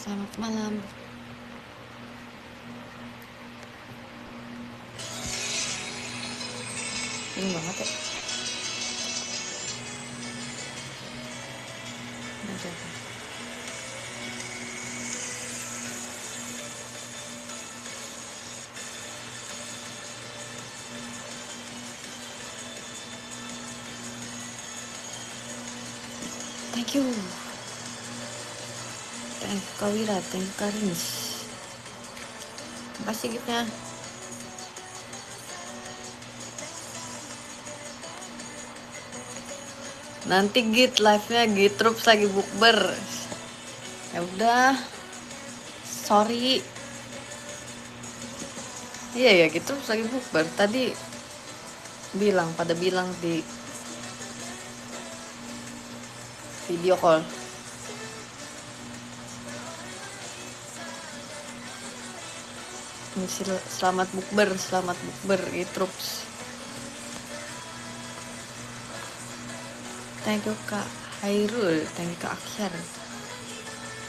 Selamat malam. Ini banget ya. Nanti apa? Thank you. Thank you Kak Wira, thank you Kak Rins. Makasih giftnya. Nanti git live-nya git troops lagi bukber. Ya udah. Sorry. Iya ya, gitu lagi bukber. Tadi pada bilang di video call. Selamat bukber git troops. Thank you Kak Hairul, thank you Kak Aksyar,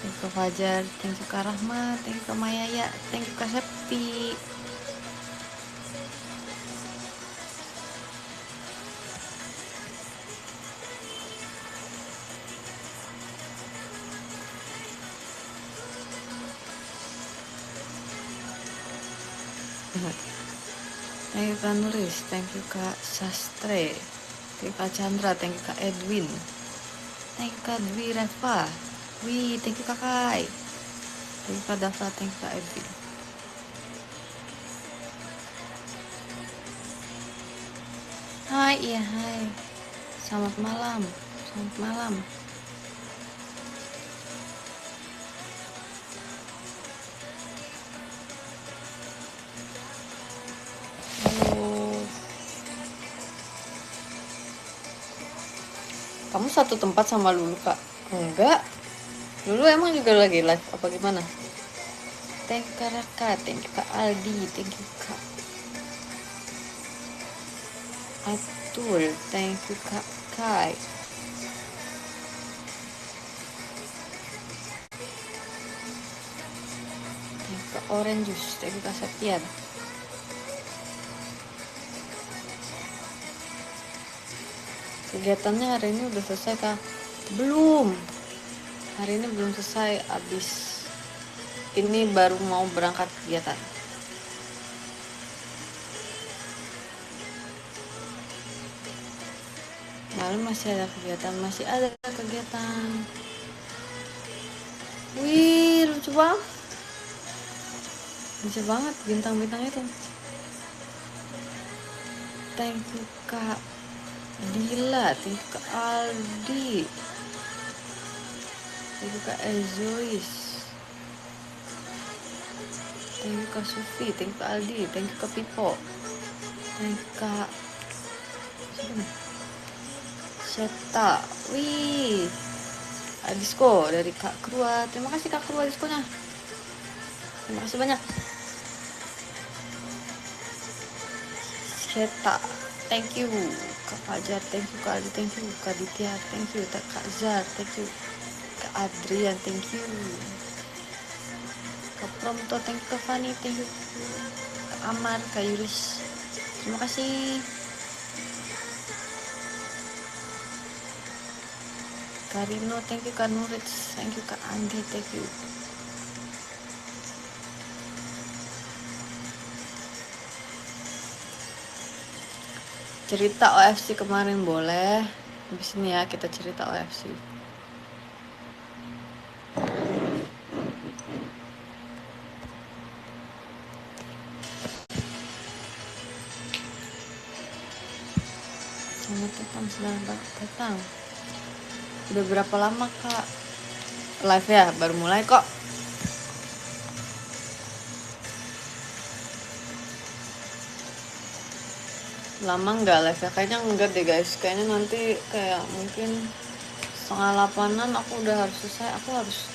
thank you Kak Fajar, thank you Kak Rahma, thank you Kak Mayaya, thank you Kak Septi. Thank you Kak Nuris, thank you Kak Sastre, thank you Kak Chandra, thank you Kak Edwin, thank you Kak Dwi Reva, wih, thank you Kak Kai, thank you Kak Dafa, thank you Kak Edwin. Hai, iya hai, selamat malam. Halo. Kamu satu tempat sama Lulu Kak? Enggak. Lulu emang juga lagi live apa gimana? Thank you Kak Raka, thank you Kak Aldi, thank you Kak Atul, thank you Kak Kai. Thank you Kak Orange Juice, thank you Kak Septian. Kegiatannya hari ini udah selesai Kak? Belum. Hari ini belum selesai, abis ini baru mau berangkat kegiatan. Malam masih ada kegiatan. Wih, lucu banget bintang-bintang itu. Thank you Kak Dila, thank you Kak Aldi, thank you Kak Ezois, thank you Kak Sufi, thank you Kak Aldi, thank you Kak Pipo, thank you Kak Seta, wih, Adisko dari Kak Krua, terima kasih Kak Krua diskonya, terima kasih banyak. Seta, thank you Kak Fajar, thank you Kak Aldi, thank you Kak Ditya, thank you Kak Zar, thank you Kak Adrian, thank you Kak Promto, thank you Kak Fani, thank you Kak Amar, Kak Yuris, terima kasih Kak Rino, thank you Kak Nurit, thank you Kak Andi, thank you cerita OFC kemarin boleh. Habis ini ya kita cerita OFC. Selamat datang. Udah berapa lama Kak live ya? Baru mulai kok. Lama nggak live ya? Kayaknya enggak deh guys. Kayaknya nanti kayak mungkin 7:30 aku udah harus selesai. Aku harus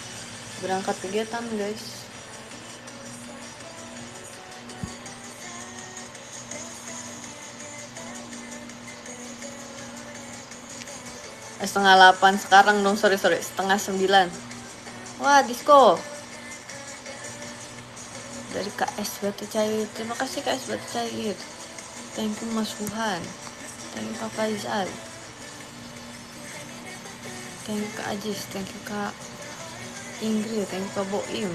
berangkat kegiatan guys. Setengah 8 sekarang dong, sorry 7:30. Wah, disco. dari Kak S Batu Cair. Terima kasih Kak S Batu Cair. Thank you Mas Wuhan. Thank you Kak Faizal. Thank you Kak Ajis. Thank you Kak Ingrid. Thank you Kak Boim.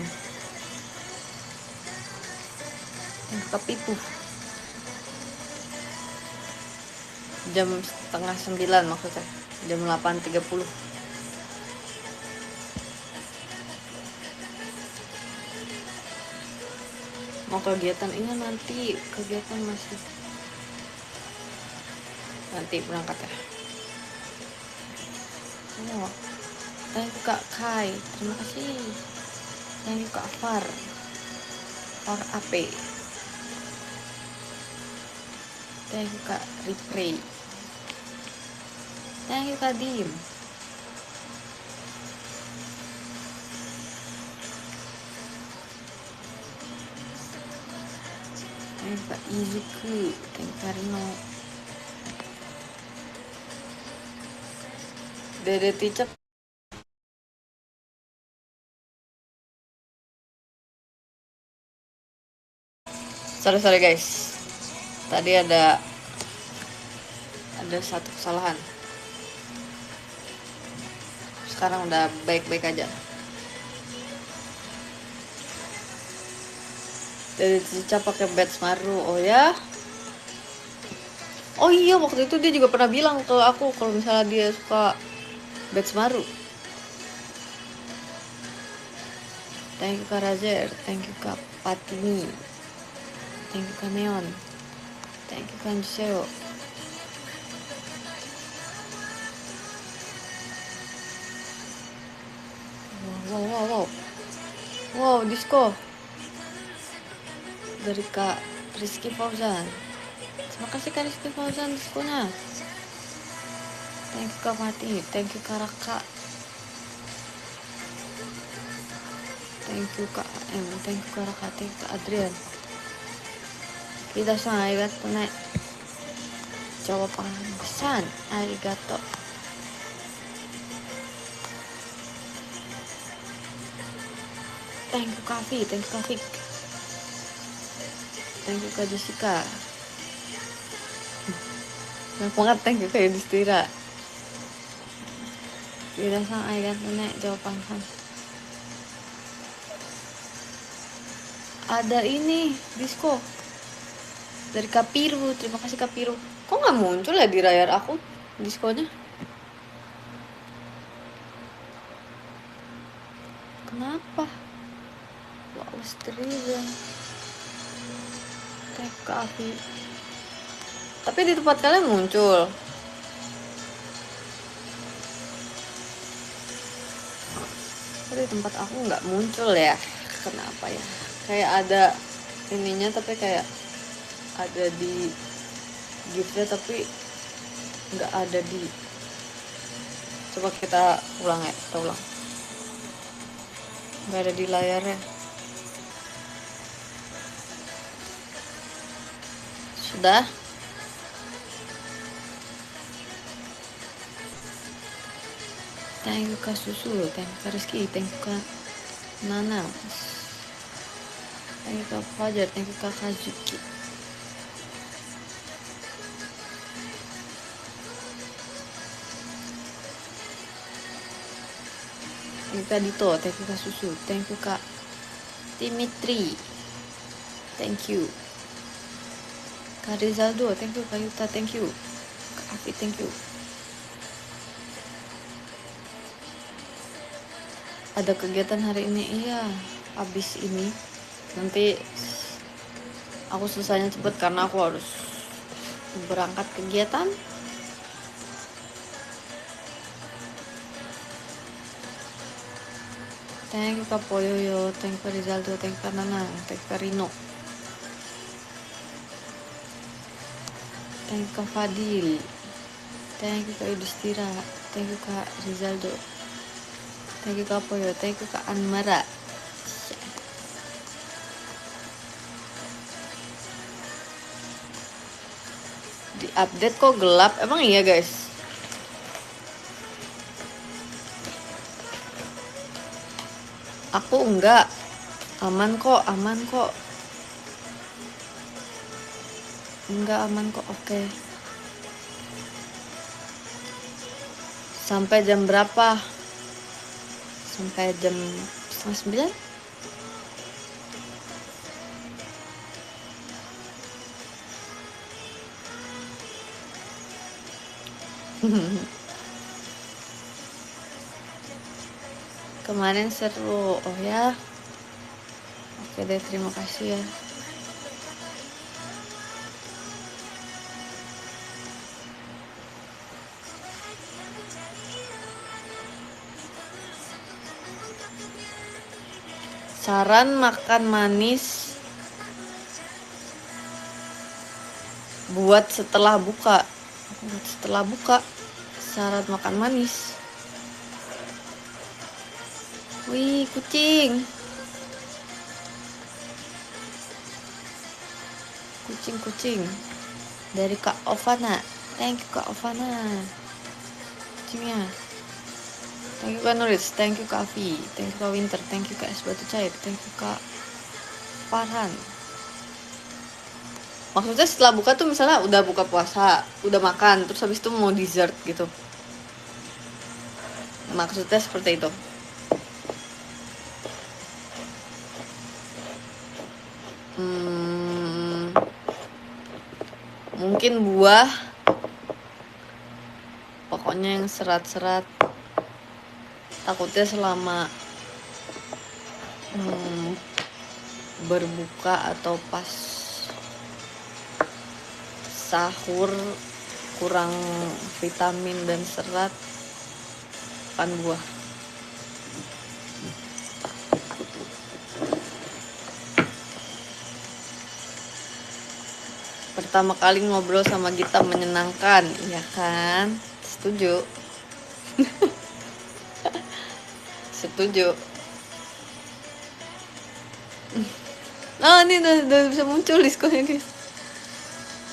Thank you Kak Pipu. Jam setengah 9 maksudnya. Jam 8.30. Mau kegiatan ini nanti, kegiatan masih nanti berangkat ya. Oh, thank you Kak Kai, terima kasih. Thank you Kak Far AP. Thank you Kak Replay. Thank you Kak Dim. Thank you Kak Izuku. Thank you Kak Rino. Dede Ticep. Sorry guys, tadi ada satu kesalahan. Sekarang udah baik-baik aja. Dari Cica pakai badge Maru. Oh ya? Oh iya, waktu itu dia juga pernah bilang ke aku kalau misalnya dia suka badge Maru. Thank you Kak Razer. Thank you Kak Patini. Thank you Kak Neon. Thank you Kak Jiseo. Wow, disco dari Kak Rizky Fauzan. Terima kasih Kak Rizky Fauzan diskonya. Thank you Kak Mati. Thank you Kak Raka. Thank you Kak M. Thank you Kak Raka. Thank you Kak Adrian. Kita sang arigato ne. Coba pesan arigato. Thank you Kak Vi. Thank you Kak Fik. Thank you Kak Jessica. Banyak banget thank you Kak Yudhistira. Kita sang arigato ne. Coba pesan. Ada ini disco dari Kapiru. Terima kasih Kapiru. Kok nggak muncul ya di layar aku diskonya? Kenapa? What was the reason? Thank you. Tapi di tempat kalian muncul. Tapi di tempat aku nggak muncul ya. Kenapa ya? Kayak ada ininya tapi kayak ada di giftnya tapi nggak ada di. Coba kita ulang ya, kita ulang. Nggak ada di layarnya. Sudah. Thank you Kak Susu, thank you Kak Rizky, thank you Kak Nana, thank you Kak Fajar, thank you Kak Kazuki. Thank you Kak Dito, thank you Kak Susu, thank you Kak Dimitri, thank you Kak Rizaldo, thank you Kak Yuta, thank you Kak Afi, thank you. Ada kegiatan hari ini, iya, abis ini nanti aku selesainya cepet karena aku harus berangkat kegiatan. Thank you Kak Poyoyo, thank you Kak Rizaldo, thank you Kak Nana, thank you Kak Rino, thank you Kak Fadil, thank you Kak Yudhistira, thank you Kak Rizaldo, thank you Kak Poyo, thank you Kak Anmara. Di update kok gelap, emang iya guys? Aku enggak, aman kok. Enggak, aman kok. Oke. Sampai jam berapa? Sampai jam 8:30. Kemarin seru. Oh ya. Oke deh, terima kasih ya. Saran makan manis buat setelah buka. Buat setelah buka. Saran makan manis. Wih, kucing. Kucing dari Kak Ovana. Thank you Kak Ovana. Kucingnya. Thank you Kak Nuris. Thank you Kak Avi. Thank you Kak Winter. Thank you Kak Es Batu Cair. Thank you Kak Farhan. Maksudnya setelah buka tuh misalnya udah buka puasa, udah makan, terus habis itu mau dessert gitu. Maksudnya seperti itu. Mungkin buah, pokoknya yang serat-serat. Takutnya selama berbuka atau pas sahur kurang vitamin dan serat, makan buah. Pertama kali ngobrol sama Gita menyenangkan, iya kan? Setuju. Setuju. Oh, ini udah bisa muncul diskonnya guys.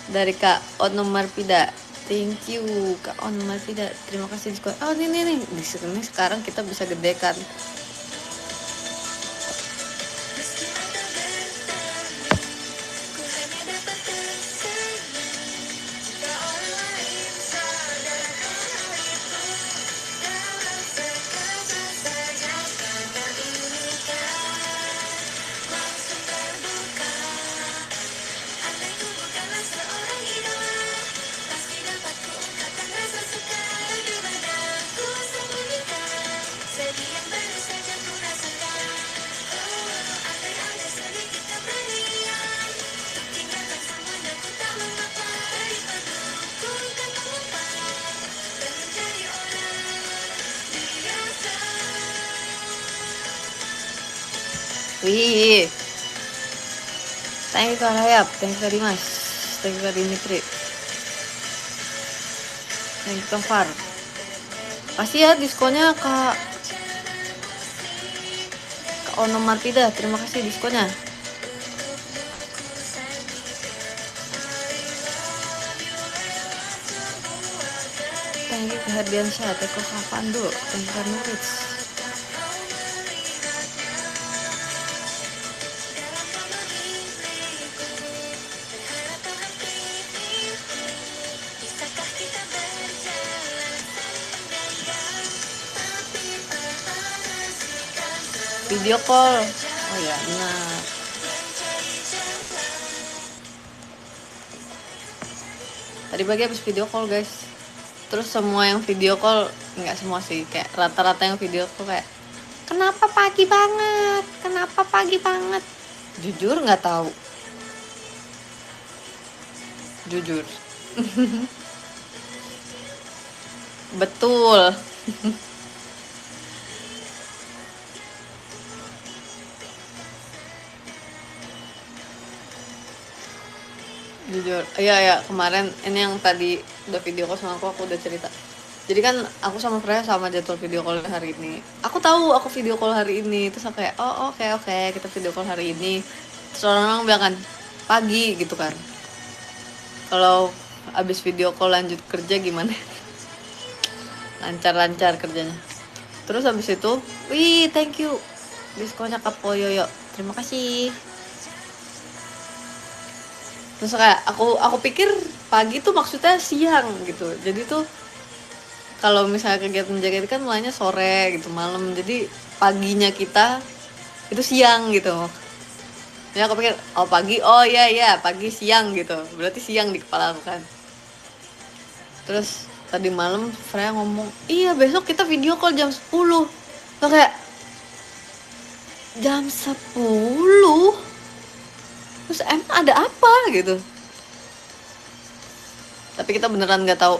Dari Kak Onomarpida. Thank you Kak Onomarpida. Terima kasih diskon. Oh, ini di sini sekarang kita bisa gedekan. Wih, thank you Kak Rayap, thank you Kak Dimas, thank you Kak Dimitri, thank you Kak Far. Pasti ya diskonnya Kak Onomarpida, terima kasih diskonnya. Thank you Kak Herdiansyah, thank you Kak Pandu, thank you Kak Nuris. Video call. Oh ya, benar. Tadi pagi habis video call guys. Terus semua yang video call, nggak semua sih, kayak rata-rata yang video call kayak, kenapa pagi banget? Kenapa pagi banget? Jujur nggak tahu. Jujur. Betul. Jujur, iya kemarin ini yang tadi udah video call sama aku udah cerita. Jadi kan aku sama Freya sama jadwal video call hari ini. Aku tahu aku video call hari ini, terus aku kayak oh oke kita video call hari ini. Terus orang bilang kan pagi gitu kan. Kalau abis video call lanjut kerja gimana? Lancar kerjanya. Terus abis itu, wih thank you diskonnya Kak Poyoyo, terima kasih. Terus kayak aku pikir pagi tuh maksudnya siang gitu, jadi tuh kalau misalnya kegiatan menjaga itu kan mulainya sore gitu, malam, jadi paginya kita itu siang gitu. Ya aku pikir oh pagi, oh iya pagi siang gitu, berarti siang di kepala aku kan. Terus tadi malam Freya ngomong iya besok kita video call jam 10. Terus kayak jam 10, terus emang ada apa gitu. Tapi kita beneran nggak tahu,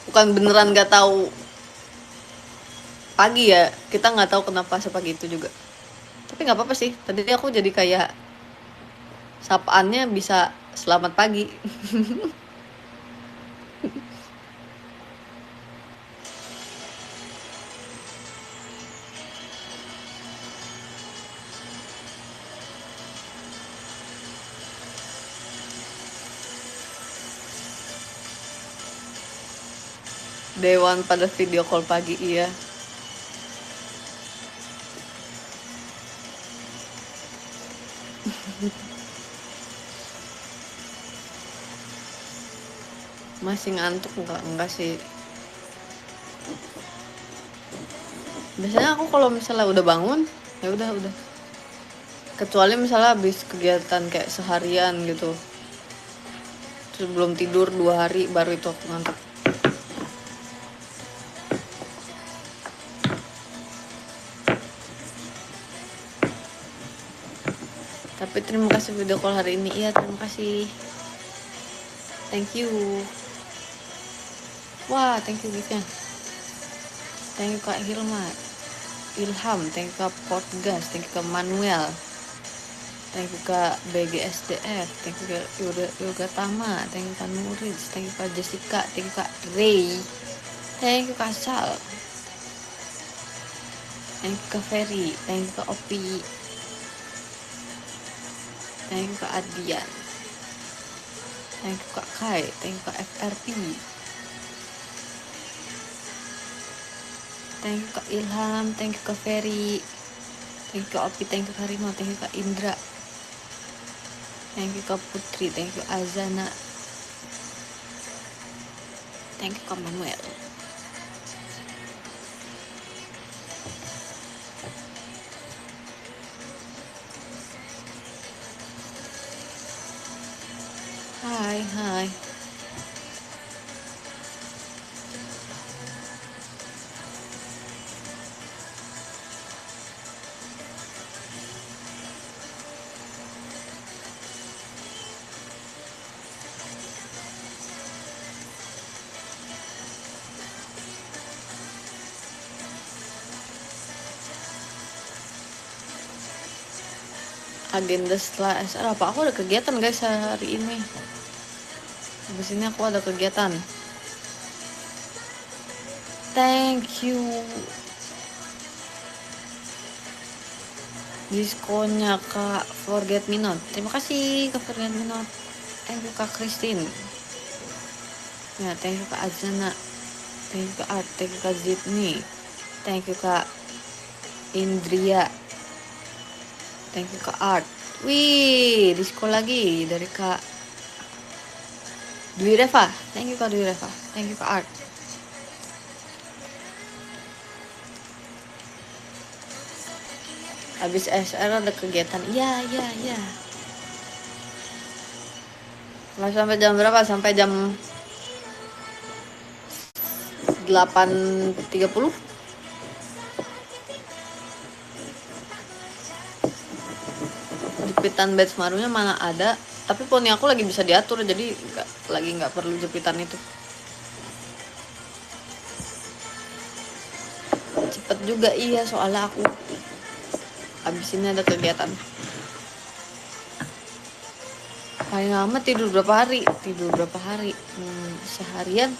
bukan beneran nggak tahu pagi ya, kita nggak tahu kenapa sepagi itu juga. Tapi nggak apa-apa sih, tadi aku jadi kayak sapaannya bisa selamat pagi. Dewan pada video call pagi, iya. Masih ngantuk enggak sih. Biasanya aku kalau misalnya udah bangun ya udah. Kecuali misalnya habis kegiatan kayak seharian gitu, terus belum tidur 2 hari, baru itu aku ngantuk. Tapi terima kasih video call hari ini. Iya terima kasih, thank you. Wah thank you giftnya, thank you Kak Hilma, Ilham, thank you Kak Portgas, thank you Kak Manuel, thank you Kak BGSDF, thank you Kak Yoga Tama, thank you Kak Nuris, thank you Kak Jessica, thank you Kak Ray, thank you Kak Sal, thank you Kak Ferry, thank you Kak Opi, thank you Kak Adian, thank you Kak Kai, thank you Kak FRP, thank you Kak Ilham, thank you Kak Ferry, thank you Kak Opi, thank you Kak Rino, thank you Kak Indra, thank you Kak Putri, thank you Azana, thank you Kak Manuel. Hai. Agenda setelah SR apa? Aku ada kegiatan guys hari ini. Habis ini aku ada kegiatan. Thank you diskonnya Kak Forget Me Not. Terima kasih Kak Forget Me Not. Thank you Kak Christine. Ya, thank you Kak Azana. Thank you Kak Art. Thank you Kak Zidni. Thank you Kak Indria. Thank you Kak Art. Wih, diskon lagi dari Kak Dwi Reva. Thank you Kak Dwi Reva. Thank you Kak Art. Habis SR ada kegiatan. Iya. Sampai jam berapa? Sampai jam 8.30. Jepitan batch barunya mana ada, tapi poni aku lagi bisa diatur, jadi nggak perlu jepitan itu. Cepet juga iya, soalnya aku abis ini ada kegiatan. Paling lama tidur berapa hari? Seharian.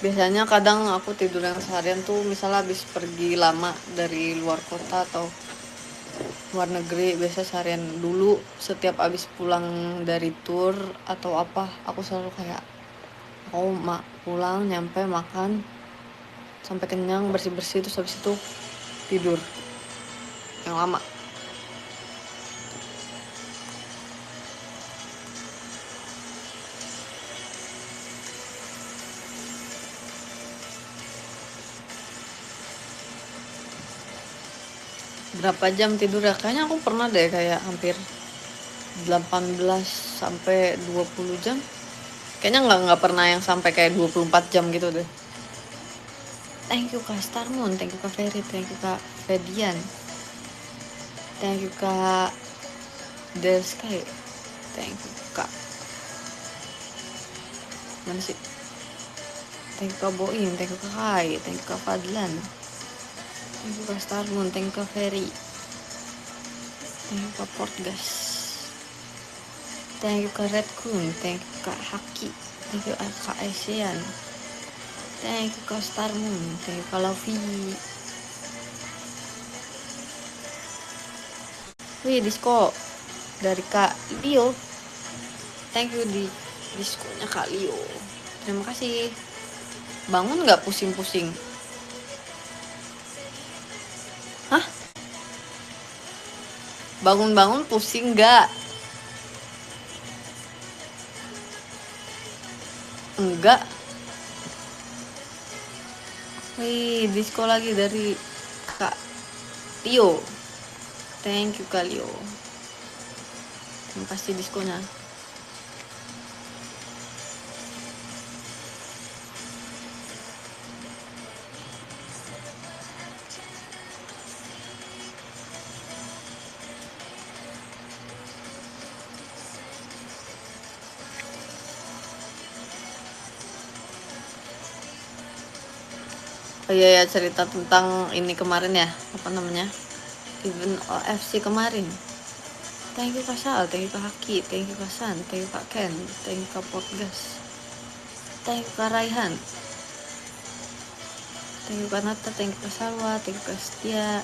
Biasanya kadang aku tidur yang seharian tuh misalnya habis pergi lama dari luar kota atau luar negeri, biasa seharian dulu. Setiap habis pulang dari tour atau apa, aku selalu kayak Aku pulang, nyampe, makan sampai kenyang, bersih-bersih, terus habis itu tidur yang lama. Berapa jam tidur ya? Kayaknya aku pernah deh kayak hampir 18 sampai 20 jam. Kayaknya nggak pernah yang sampai kayak 24 jam gitu deh. Thank you Kak Starmoon, thank you Kak Ferry, thank you Kak Fedian, thank you Kak Del Sky, thank you Kak mana sih, thank you Kak Boim, thank you Kak Kai, thank you Kak Fadlan, thank you Kak Starmoon, thank you Kak Ferry, thank you Kak Portgas, thank you Kak Redkun, thank you Kak Haki, thank you Kak Asian, thank you Kak Starmoon, thank you Kak Lofi. Wih, disco dari Kak Leo. Thank you di diskonya Kak Leo. Terima kasih. Bangun nggak pusing-pusing? Hah? Bangun-bangun pusing nggak? Enggak. Wih, disko lagi dari Kak Leo. Thank you Kak Leo. Terima kasih diskonya. Oh iya ya, cerita tentang ini kemarin ya, apa namanya, event OFC kemarin. Thank you Kak Sal, thank you Kak Haki, thank you Kak San, thank you Kak Ken, thank you Kak Potgas, thank you Kak Raihan, thank you Kak Nata, thank you Kak Salwa, thank you Kak Setia,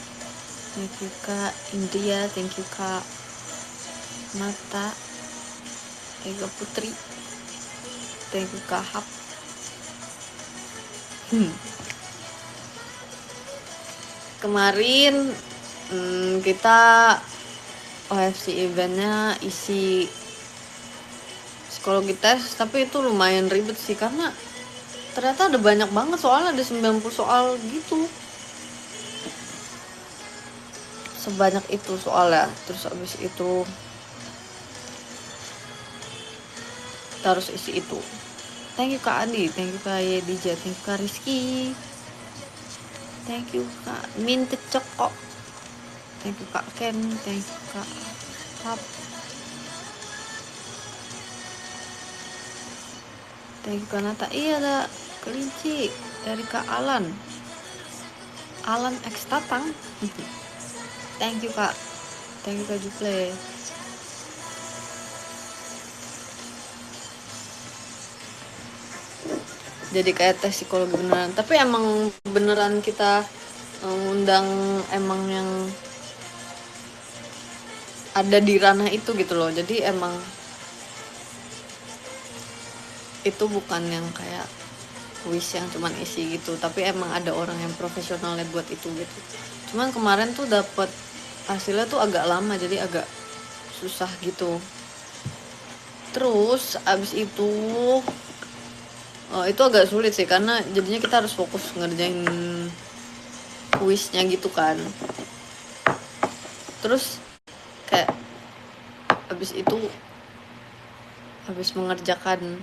thank you Kak India, thank you Kak Nata, thank you Kak Putri, thank you Kak Hap. Kemarin kita OFC eventnya isi psikologi tes, tapi itu lumayan ribet sih karena ternyata ada banyak banget soalnya, ada 90 soal gitu, sebanyak itu soalnya. Terus abis itu kita harus isi itu. Thank you Kak Adi, thank you Kak Yedija, thank you Kak Rizky, thank you Kak Mint Coko, thank you Kak Ken, thank you Kak Hap, thank you Kak Nata. Iya, ada kelinci dari Kak Alan X Tatang. Thank you Kak, thank you Kak Juple. Jadi kayak tes psikologi beneran, tapi emang beneran kita undang emang yang ada di ranah itu gitu loh. Jadi emang itu bukan yang kayak kuis yang cuman isi gitu, tapi emang ada orang yang profesionalnya buat itu gitu. Cuman kemarin tuh dapet hasilnya tuh agak lama, jadi agak susah gitu. Terus abis itu agak sulit sih karena jadinya kita harus fokus ngerjain kuisnya gitu kan. Terus kayak habis mengerjakan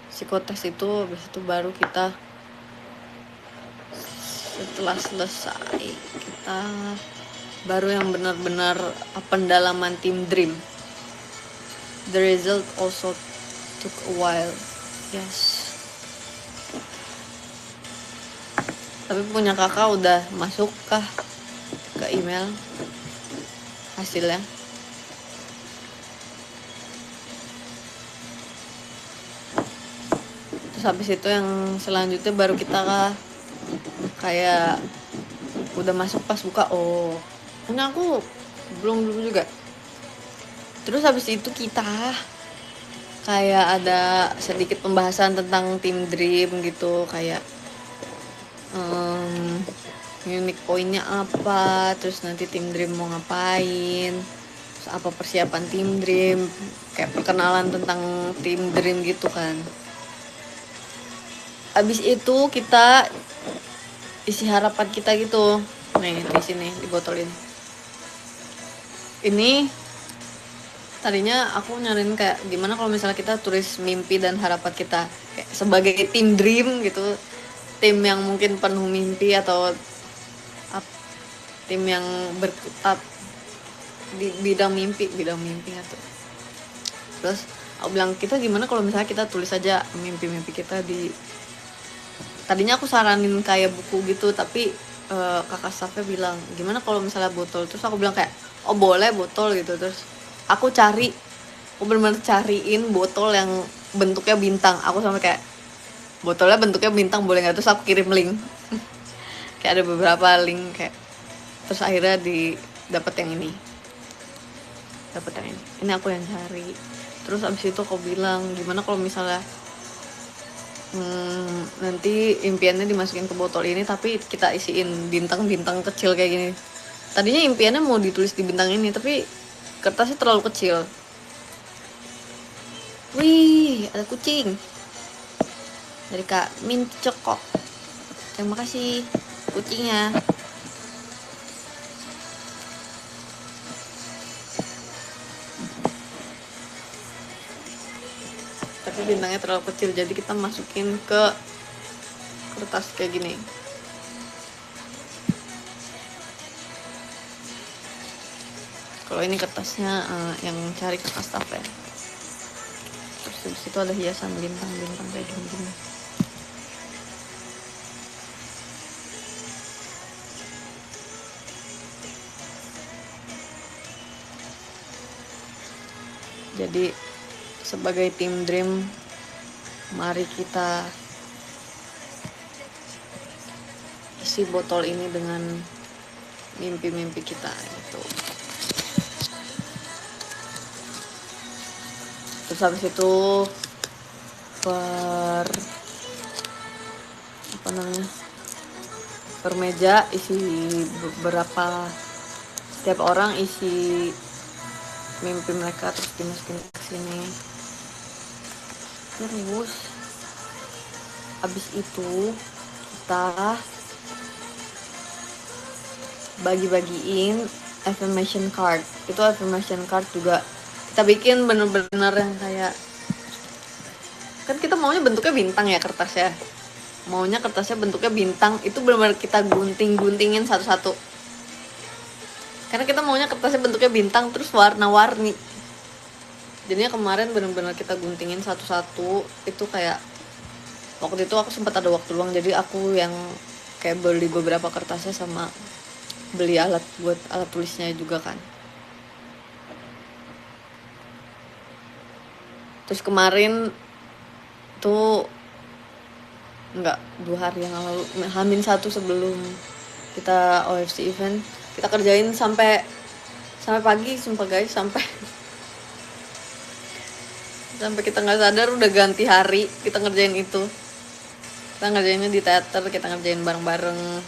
psikotes itu, habis itu baru kita setelah selesai kita baru yang benar-benar pendalaman tim dream. The result also took a while. Yes. Tapi punya kakak udah masuk kah ke email hasilnya? Terus habis itu yang selanjutnya baru kita kayak udah masuk pas buka, oh punya aku belum juga. Terus habis itu kita kayak ada sedikit pembahasan tentang Team Dream gitu, kayak unique poinnya apa, terus nanti Team Dream mau ngapain, terus apa persiapan Team Dream, kayak perkenalan tentang Team Dream gitu kan. Abis itu kita isi harapan kita gitu, nih di sini di botol ini tadinya aku nyariin kayak gimana kalau misalnya kita tulis mimpi dan harapan kita kayak sebagai tim dream gitu, tim yang mungkin penuh mimpi atau tim yang berkutat di bidang mimpi gitu. Terus aku bilang kita gimana kalau misalnya kita tulis aja mimpi-mimpi kita di, tadinya aku saranin kayak buku gitu, tapi kakak staffnya bilang gimana kalau misalnya botol, terus aku bilang kayak oh boleh botol gitu. Terus aku bener-bener cariin botol yang bentuknya bintang, aku sampai kayak botolnya bentuknya bintang boleh nggak, terus aku kirim link kayak ada beberapa link kayak, terus akhirnya dapat yang ini aku yang cari. Terus abis itu aku bilang gimana kalau misalnya nanti impiannya dimasukin ke botol ini tapi kita isiin bintang-bintang kecil kayak gini. Tadinya impiannya mau ditulis di bintang ini tapi kertasnya terlalu kecil. Wih, ada kucing dari Kak Min Cokok, terima kasih kucingnya. Tapi bintangnya terlalu kecil jadi kita masukin ke kertas kayak gini. Kalau ini kertasnya yang cari kertas staff ya. Terus di situ ada hiasan bintang-bintang kayak gini. Jadi sebagai tim dream, mari kita isi botol ini dengan mimpi-mimpi kita gitu. Terus habis itu per meja isi beberapa, setiap orang isi mimpi mereka terus dimasukin ke sini. Terus habis itu kita bagi-bagiin affirmation card. Itu affirmation card juga kita bikin bener-bener yang kayak, kan kita maunya bentuknya bintang ya kertasnya, maunya kertasnya bentuknya bintang, itu bener-bener kita gunting-guntingin satu-satu karena kita maunya kertasnya bentuknya bintang terus warna-warni. Jadinya kemarin bener-bener kita guntingin satu-satu. Itu kayak waktu itu aku sempat ada waktu luang, jadi aku yang kayak beli beberapa kertasnya sama beli alat buat alat tulisnya juga kan. Terus kemarin tuh enggak, 2 hari yang lalu, H-1 sebelum kita OFC event, kita kerjain sampai pagi, sumpah guys, sampai kita nggak sadar udah ganti hari kita ngerjain itu. Kita ngerjainnya di teater, kita ngerjain bareng-bareng,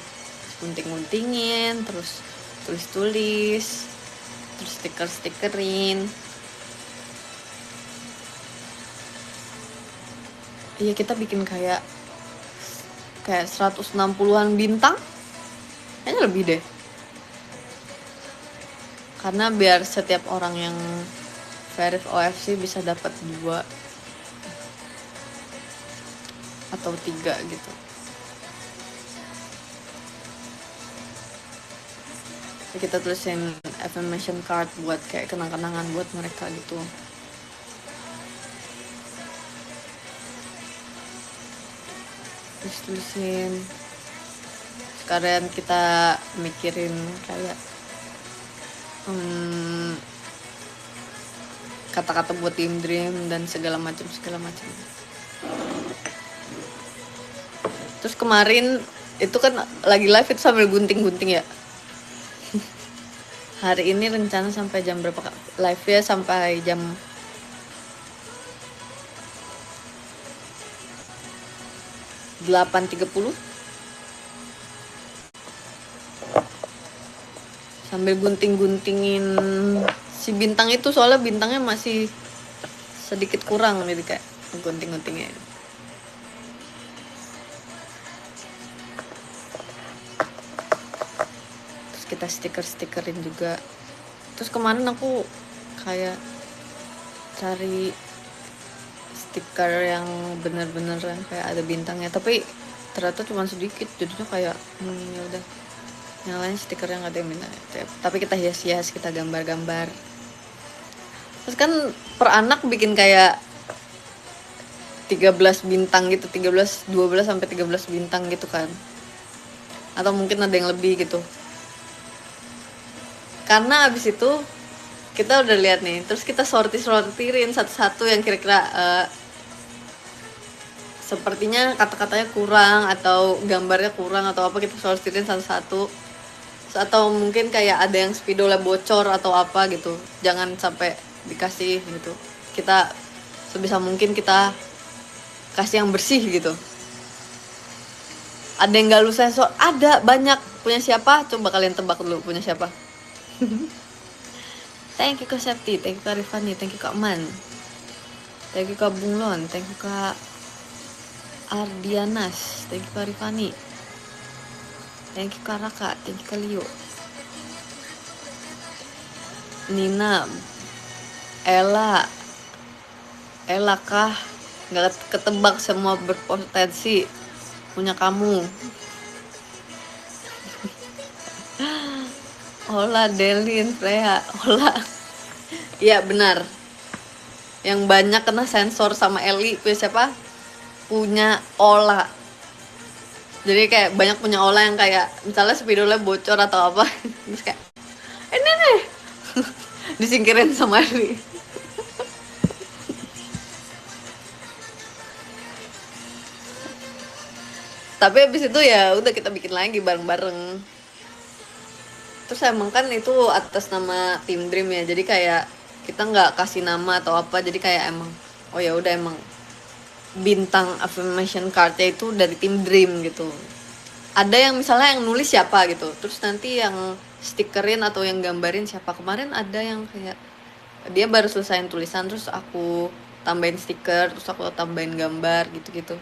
gunting-guntingin, terus tulis-tulis, terus stiker-stikerin. Iya, kita bikin kayak 160-an bintang, kayaknya lebih deh, karena biar setiap orang yang verif OFC bisa dapat 2 atau 3 gitu. Jadi kita tulisin affirmation card buat kayak kenang-kenangan buat mereka gitu. Terus tulisin, sekarang kita mikirin kayak kata-kata buat Team Dream dan segala macam. Terus kemarin itu kan lagi live itu sambil gunting-gunting ya. Hari ini rencana sampai jam berapa Kak? Live-nya sampai jam 8.30 sambil gunting-guntingin si bintang itu, soalnya bintangnya masih sedikit kurang, jadi kayak gunting-guntingnya. Terus kita stiker-stikerin juga. Terus kemarin aku kayak cari stiker yang bener-bener kayak ada bintangnya, tapi ternyata cuma sedikit, jadinya kayak ya udah, yang lain stiker yang ada yang bintangnya. Tapi kita hias-hias, kita gambar-gambar. Terus kan per anak bikin kayak 13 bintang gitu, 12 sampai 13 bintang gitu kan, atau mungkin ada yang lebih gitu. Karena abis itu kita udah lihat nih, terus kita sortirin satu-satu yang kira-kira sepertinya kata-katanya kurang atau gambarnya kurang atau apa, kita sortirin satu-satu. Atau mungkin kayak ada yang spidolnya bocor atau apa gitu, jangan sampai dikasih gitu. Kita sebisa mungkin kita kasih yang bersih gitu. Ada yang gak lu sensor, ada banyak. Punya siapa? Coba kalian tebak dulu punya siapa. Thank you Kak Septi, thank you Kak Rifani, thank you Kak Man, thank you Kak Bunglon, thank you Kak Ardianas, thank you Kak Rifani, thank you Kak Raka, thank you Kak Leo, Nina, Ella kah? Nggak ketebak, semua berpotensi punya kamu. Ola, Delin, Freya, Ola. Iya benar. Yang banyak kena sensor sama Eli punya siapa? Punya Ola. Jadi kayak banyak punya Ola yang kayak misalnya spidolnya bocor atau apa, terus kayak ini nih disingkirin sama Eli. Tapi abis itu ya udah kita bikin lagi bareng-bareng. Terus emang kan itu atas nama Team Dream ya, jadi kayak kita nggak kasih nama atau apa, jadi kayak emang oh ya udah, emang bintang affirmation cardnya itu dari Team Dream gitu. Ada yang misalnya yang nulis siapa gitu, terus nanti yang stikerin atau yang gambarin siapa. Kemarin ada yang kayak dia baru selesaiin tulisan, terus aku tambahin stiker, terus aku tambahin gambar gitu-gitu.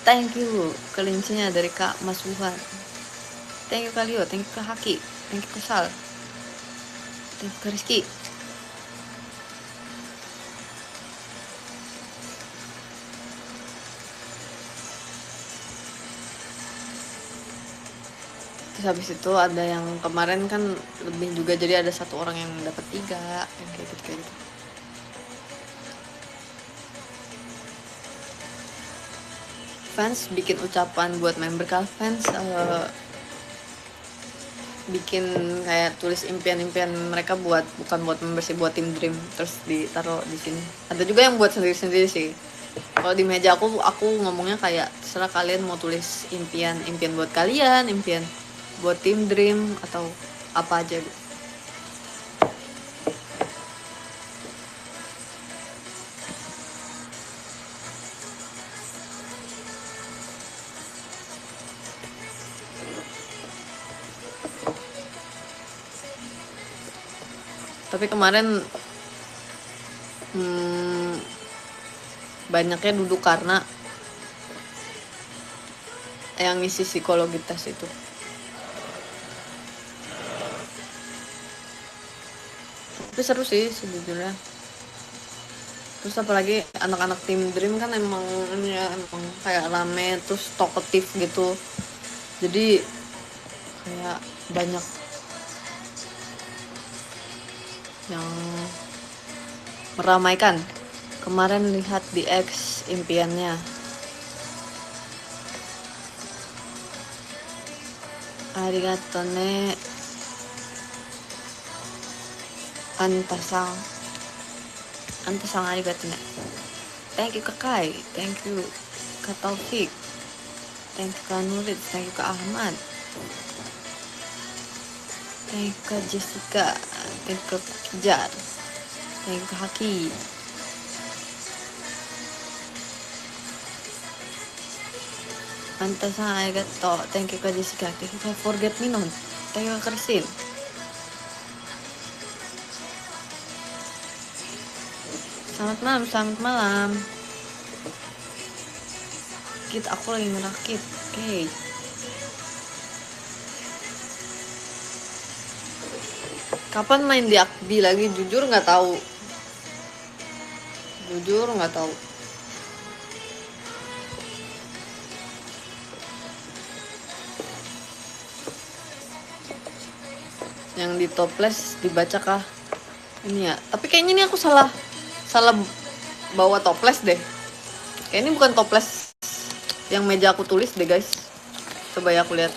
Thank you kelincinya dari Kak Mas Wuhan. Thank you Kak Leo, thank you Kak Haki, thank you Kak Sal, thank you Kak Rizky. Terus habis itu ada yang kemarin kan lebih juga, jadi ada satu orang yang dapat 3 yang kayak gitu. Fans bikin ucapan buat member Kak. Fans bikin kayak tulis impian-impian mereka buat, bukan buat member sih, buat Team Dream, terus ditaruh di sini. Ada juga yang buat sendiri-sendiri sih. Kalau di meja aku ngomongnya kayak terserah kalian mau tulis impian buat kalian, impian buat Team Dream atau apa aja gitu. Tapi kemarin banyaknya duduk karena yang ngisi psikologitas itu. Tapi seru sih sejujurnya. Terus apalagi anak-anak Team Dream kan emang kayak rame, terus talkative gitu, jadi kayak banyak yang meramaikan. Kemarin lihat di X impiannya, arigato ne Antasang arigato ne. Thank you Kak Kai, thank you Kak Taufik, thank you Kak Nurid, thank you Kak Ahmad. Thank you Kak Jessica. Thank you Kak Kijar. Thank you Kak Haki. Pantasan arigato. Thank you Kak Jessica. Thank you Kak Forget Me Not. Thank you Kak Christine. Selamat malam, selamat malam. Kit, aku lagi ngerakit. Oke. Kapan main di Akbi lagi? Jujur nggak tahu. Jujur nggak tahu. Yang di toples dibaca kah? Ini ya. Tapi kayaknya ini aku salah bawa toples deh. Kayak ini bukan toples yang meja aku tulis deh guys. Coba ya aku lihat.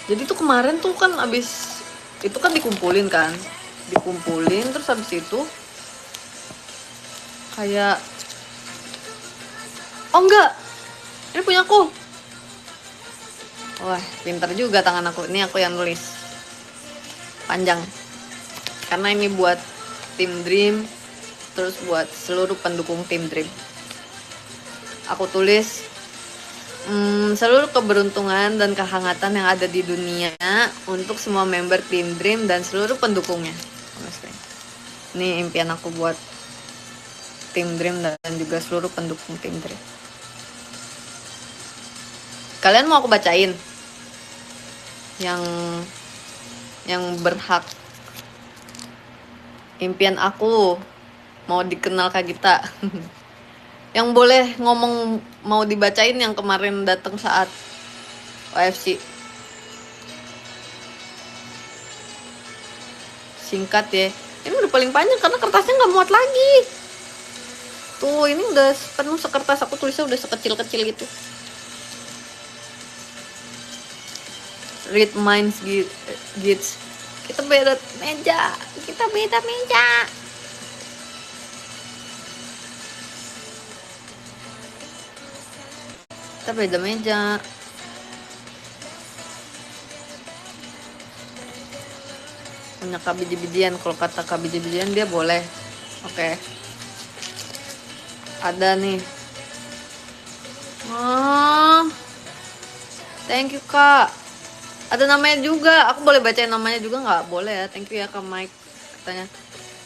Jadi tuh kemarin tuh kan abis itu kan dikumpulin terus habis itu kayak oh enggak, ini punya aku. Wah pintar juga tangan aku, ini aku yang nulis panjang karena ini buat tim Dream, terus buat seluruh pendukung tim Dream. Aku tulis seluruh keberuntungan dan kehangatan yang ada di dunia untuk semua member tim Dream dan seluruh pendukungnya. Ini impian aku buat tim Dream dan juga seluruh pendukung tim Dream. Kalian mau aku bacain yang berhak? Impian aku mau dikenal Kak Gita. Yang boleh ngomong mau dibacain yang kemarin datang saat OFC. Singkat ya. Ini udah paling panjang karena kertasnya nggak muat lagi. Tuh ini udah penuh sekertas, aku tulisnya udah sekecil-kecil gitu. Read minds gits. Kita beda meja. Kita beda meja. Punya kabiji-bijian. Kalau kata kabiji-bijian dia boleh. Oke. Ada nih. Oh, thank you Kak. Ada namanya juga. Aku boleh bacain namanya juga nggak? Boleh ya. Thank you ya Kak Mike. Katanya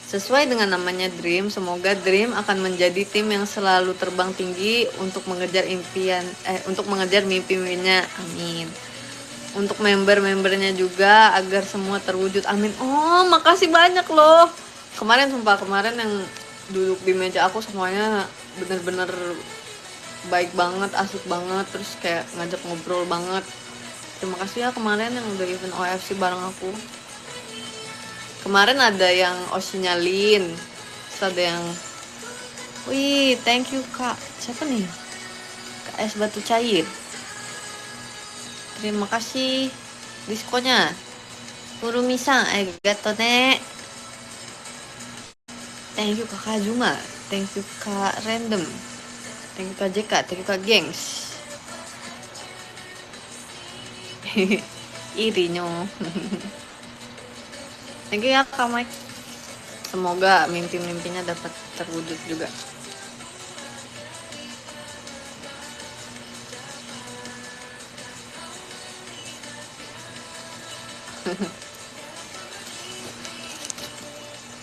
sesuai dengan namanya Dream, semoga Dream akan menjadi tim yang selalu terbang tinggi untuk mengejar mimpi-mimpinya. Amin. Untuk member-membernya juga agar semua terwujud. Amin. Oh, makasih banyak loh. Kemarin yang duduk di meja aku semuanya bener-bener baik banget, asik banget, terus kayak ngajak ngobrol banget. Terima kasih ya kemarin yang udah event OFC bareng aku. Kemarin ada yang Osinyalin, terus ada yang wih, thank you Kak. Siapa nih? Kak Es Batu Cair. Terima kasih diskonya. Kurumi-san, arigato ne. Thank you Kak Kazuma. Thank you Kak Random. Thank you Kak JK. Thank you Kak Gengs. Irinya. Thank you ya Kak Mike. Semoga mimpi-mimpinya dapat terwujud juga.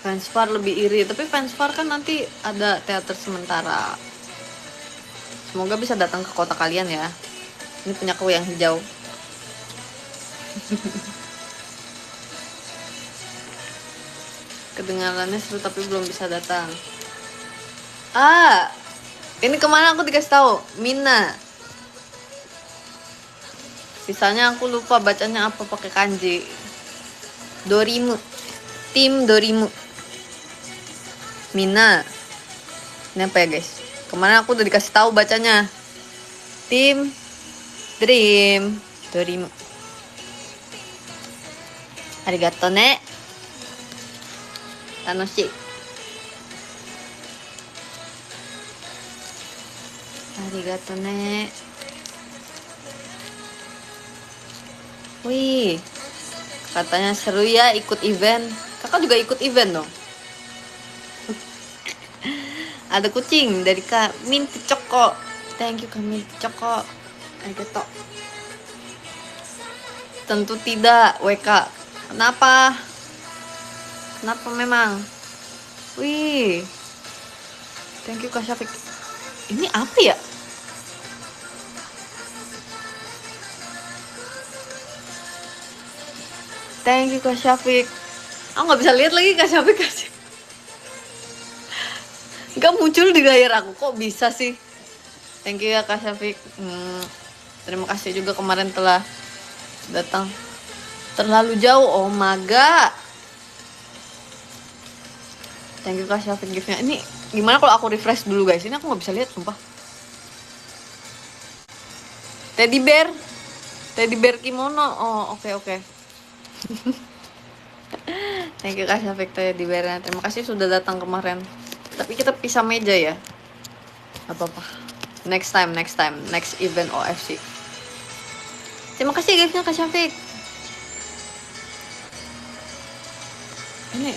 Fansfar lebih iri, tapi Fansfar kan nanti ada teater sementara. Semoga bisa datang ke kota kalian ya. Ini punya aku yang hijau. Kedengarannya seru tapi belum bisa datang. Ini kemana aku dikasih tahu? Mina. Sisanya aku lupa bacanya apa pakai kanji. Dorimu. Tim Dorimu. Mina. Ini apa ya guys? Kemarin aku udah dikasih tahu bacanya. Tim Dream Dorimu. Arigato ne. Tanoshi. Arigato ne. Wih, katanya seru ya ikut event. Kakak juga ikut event dong. Ada kucing dari Kak Minty Coko. Thank you Kak Minty Coko. Arigato. Tentu tidak, WK. Kenapa? Kenapa memang? Wih. Thank you Kak Syafiq. Ini apa ya? Thank you Kak Syafiq. Aku nggak bisa lihat lagi Kak Syafiq kasih. Nggak muncul di layar aku, kok bisa sih? Thank you ya Kak Syafiq. Terima kasih juga kemarin telah datang terlalu jauh. Oh my god. Thank you Kak Syafiq giftnya. Ini gimana kalau aku refresh dulu guys? Ini aku nggak bisa lihat sumpah. Teddy bear. Teddy bear kimono. Oh oke oke. Thank you Kak Syafiq Teddy bearnya. Terima kasih sudah datang kemarin. Tapi kita pisah meja ya. Gak apa-apa. Next time, next event OFC. Terima kasih giftnya Kak Syafiq. Ini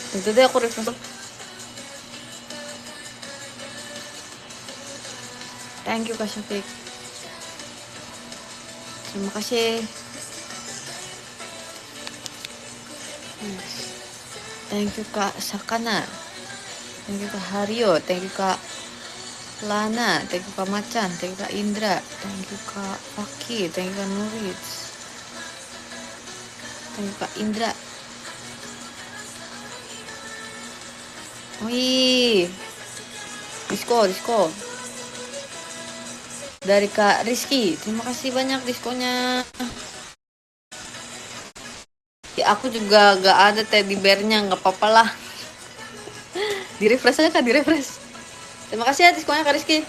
itu deh aku refresh. Thank you Kak Syafiq. Terima kasih. Thank you Kak Sakana. Thank you Kak Hario. Thank you Kak Lana. Thank you Kak Macan. Thank you Kak Indra. Thank you Kak Faki. Thank you Kak Nurits. Thank you Kak Indra. Wih, disko dari Kak Rizky. Terima kasih banyak diskonya. Ya, aku juga gak ada teddy bearnya, nggak apa-apa lah. Di refresh aja Kak, di refresh. Terima kasih ya diskonya Kak Rizky.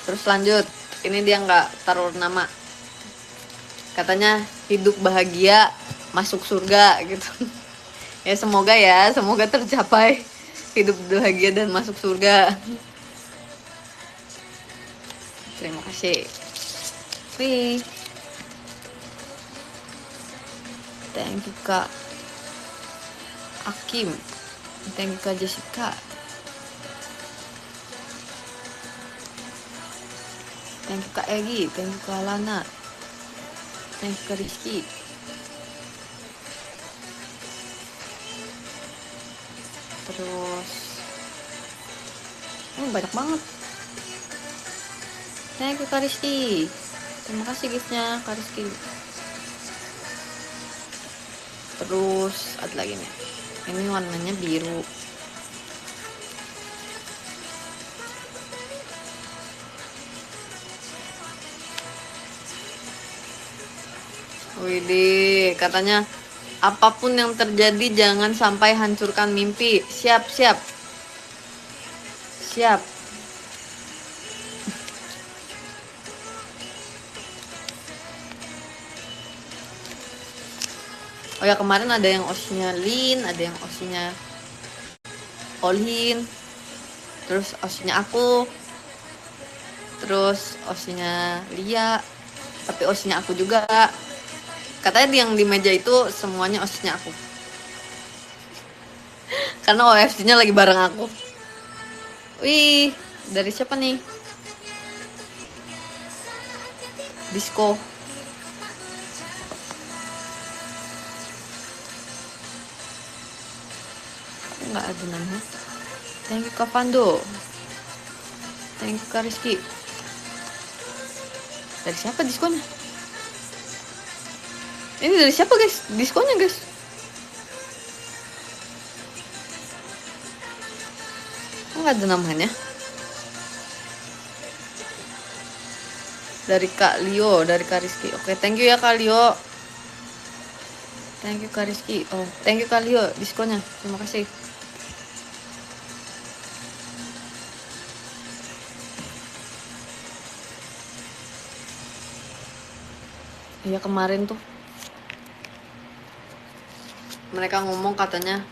Terus lanjut, ini dia nggak taruh nama. Katanya hidup bahagia, masuk surga gitu. Ya semoga tercapai hidup bahagia dan masuk surga. Terima kasih. Wih. Thank you Kak Akim. Thank you Kak Jessica. Thank you Kak Egi. Thank you Kak Lana. Thank you Kak Rizky. Terus banyak banget. Thank you Kak Rizky. Terima kasih giftnya Kak Rizky. Terus ada lagi nih. Ini warnanya biru. Widih, katanya apapun yang terjadi jangan sampai hancurkan mimpi. Siap. Oh ya, kemarin ada yang osinya Lin, ada yang osinya Olin, terus osinya aku, terus osinya Lia, tapi osinya aku juga. Katanya yang di meja itu semuanya osinya aku. Karena OFC-nya lagi bareng aku. Wih, dari siapa nih? Disco. Nggak ada nama. Thank you Kak Pando. Thank you Kak Rizky. Dari siapa diskonya? Ini dari siapa guys? Diskonya guys? Nggak ada namanya. Dari Kak Leo, dari Kak Rizky. Oke, thank you ya Kak Leo. Thank you Kak Rizky. Oh, thank you Kak Leo diskonya. Terima kasih. Iya kemarin tuh mereka ngomong katanya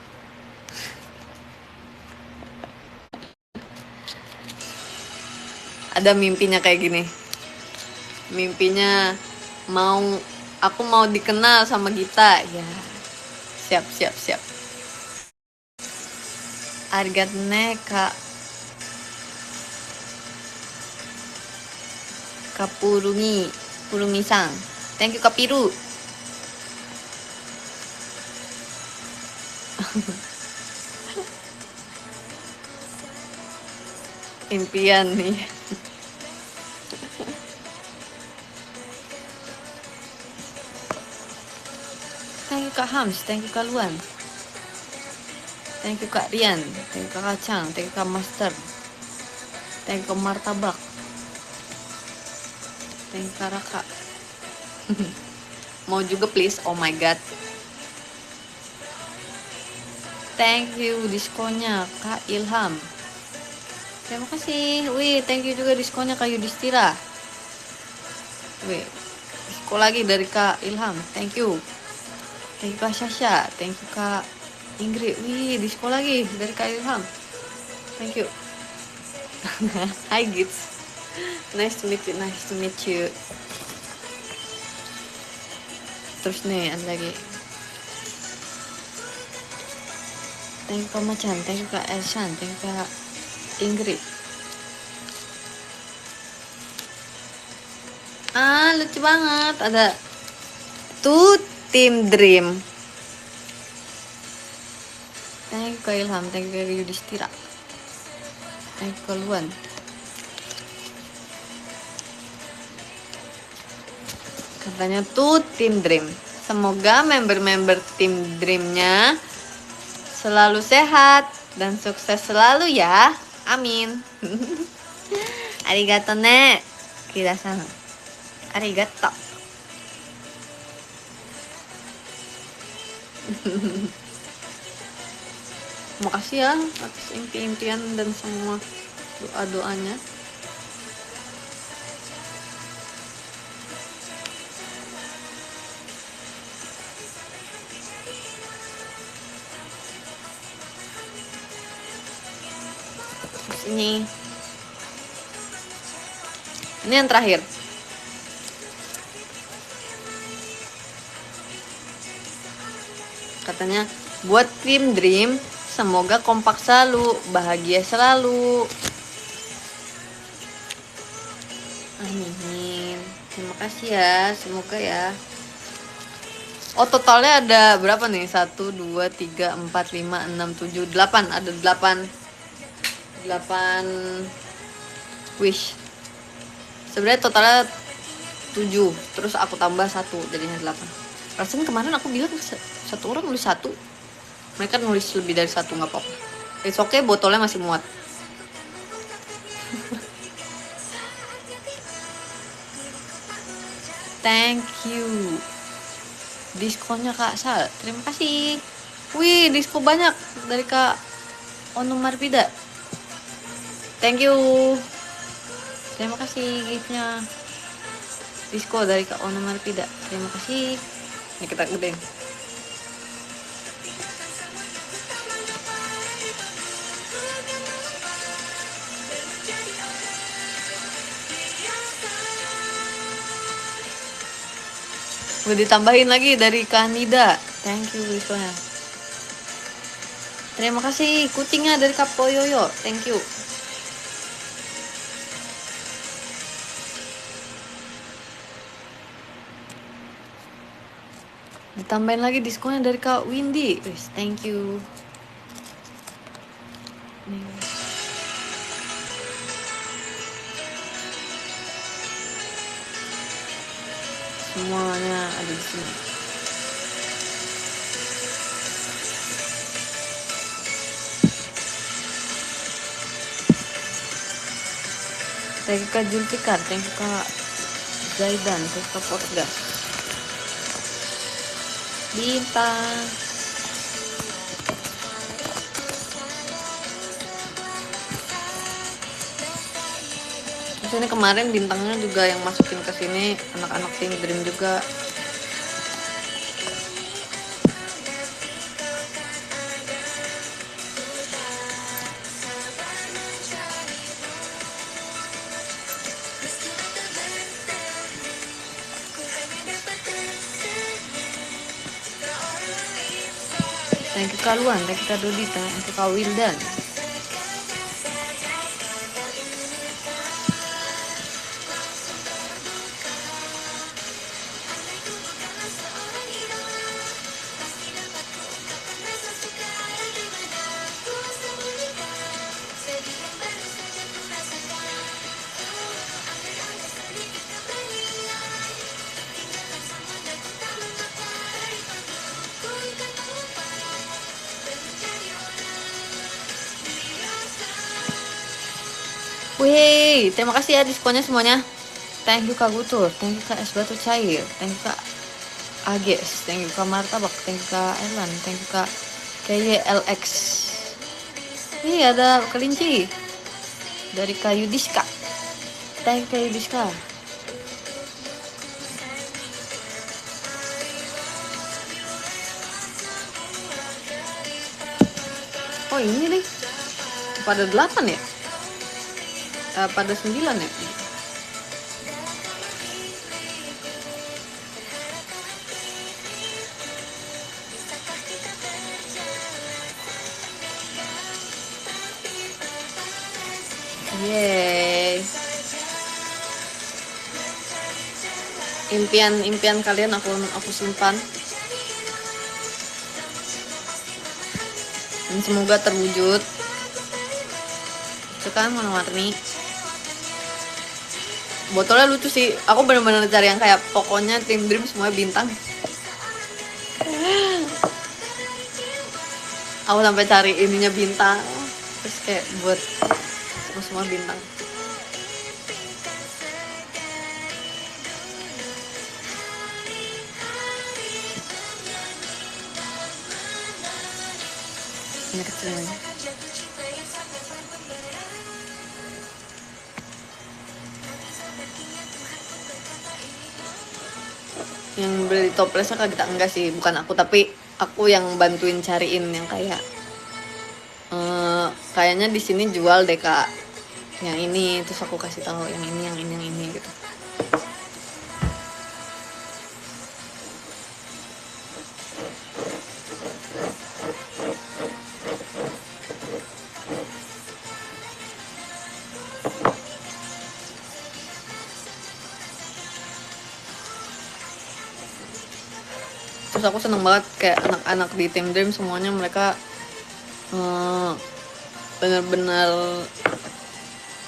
ada mimpinya kayak gini. Mimpinya aku mau dikenal sama Gita. Ya, siap. Arigatne Kak Purumi-san. Thank you Kak Piru. Impian nih. Thank you Kak Hams, thank you Kak Luan. Thank you Kak Rian, thank you Kak Kacang, thank you Kak Master. Thank you Kak Martabak. Thank you Kak Raka. Mau juga please, oh my god. Thank you diskonya Kak Ilham. Terima kasih. Wih, thank you juga diskonnya Kak Yudhistira. Wih, diskon lagi dari Kak Ilham. Thank you. Thank you Kak Sasha. Thank you Kak Ingrid. Wih, diskon lagi dari Kak Ilham. Thank you. Hi Gits. Nice to meet you. Terus nih ada lagi. Thank you Kak Macan, thank you Kak Elsan, thank you Kak Ingrid. Lucu banget. Ada tuh Team Dream. Thank you Kak Ilham, thank you Kak Yudhistira. Thank you Kak Luan. Katanya tuh Team Dream. Semoga member-member Team Dreamnya selalu sehat dan sukses selalu ya. Amin. Arigato ne. Kira-san. Arigato. Makasih ya atas impian dan semua doa-doanya. Terus ini yang terakhir. Katanya buat Team Dream semoga kompak selalu, bahagia selalu. Amin. Terima kasih ya, semoga ya. Oh, totalnya ada berapa nih? 1, 2, 3, 4, 5, 6, 7, 8. Ada 8 wish. Sebenarnya totalnya 7. Terus aku tambah 1, jadinya 8. Rasanya kemarin aku bilang satu orang nulis 1. Mereka nulis lebih dari 1, nggak apa-apa. It's okay, botolnya masih muat. Thank you. Diskonnya Kak Sal, terima kasih. Wih, diskon banyak dari Kak Ono Marpida. Thank you. Terima kasih giftnya. Diskon dari Kak Ono Marpida. Terima kasih. Ini kita gedein. Udah ditambahin lagi dari Kanida. Thank you diskonnya. Terima kasih kucingnya dari Kak Poyoyo. Thank you. Ditambahin lagi diskonnya dari Kak Windy. Thank you. Semuanya ada di sini. Thank you Kak Julfikar, thank you Kak Zaidan, thank you Kak Portgas. Bintang. Terus ini kemarin bintangnya juga yang masukin ke sini anak-anak Team Dream juga. Thank you Kak Luan, thank you Kak Dodita, thank you Kak Wildan. Wih, terima kasih ya diskonnya semuanya. Thank you Kak Gutur, thank you Kak Es Batu Cair, thank you Kak Ages, thank you Kak Martabak, thank you Kak Erlan, thank you Kak KYLX. Ih, ada kelinci dari Kak Yudiska. Thank you Kak Yudiska. Oh ini nih, pada 8 ya? Pada 9 ya? Yeay. Impian kalian aku simpan. Dan semoga terwujud. Itu kan warna-warni. Botolnya lucu sih. Aku bener-bener cari yang kayak pokoknya Team Dream semuanya bintang. Aku sampai cari ininya bintang. Terus kayak buat semua bintang. Ini kecil aja. Yang beli toplesnya Kak Gita enggak sih, bukan aku, tapi aku yang bantuin cariin yang kayak kayaknya di sini jual deh Kak yang ini, terus aku kasih tahu yang ini gitu. Terus aku seneng banget kayak anak-anak di Team Dream semuanya mereka bener-bener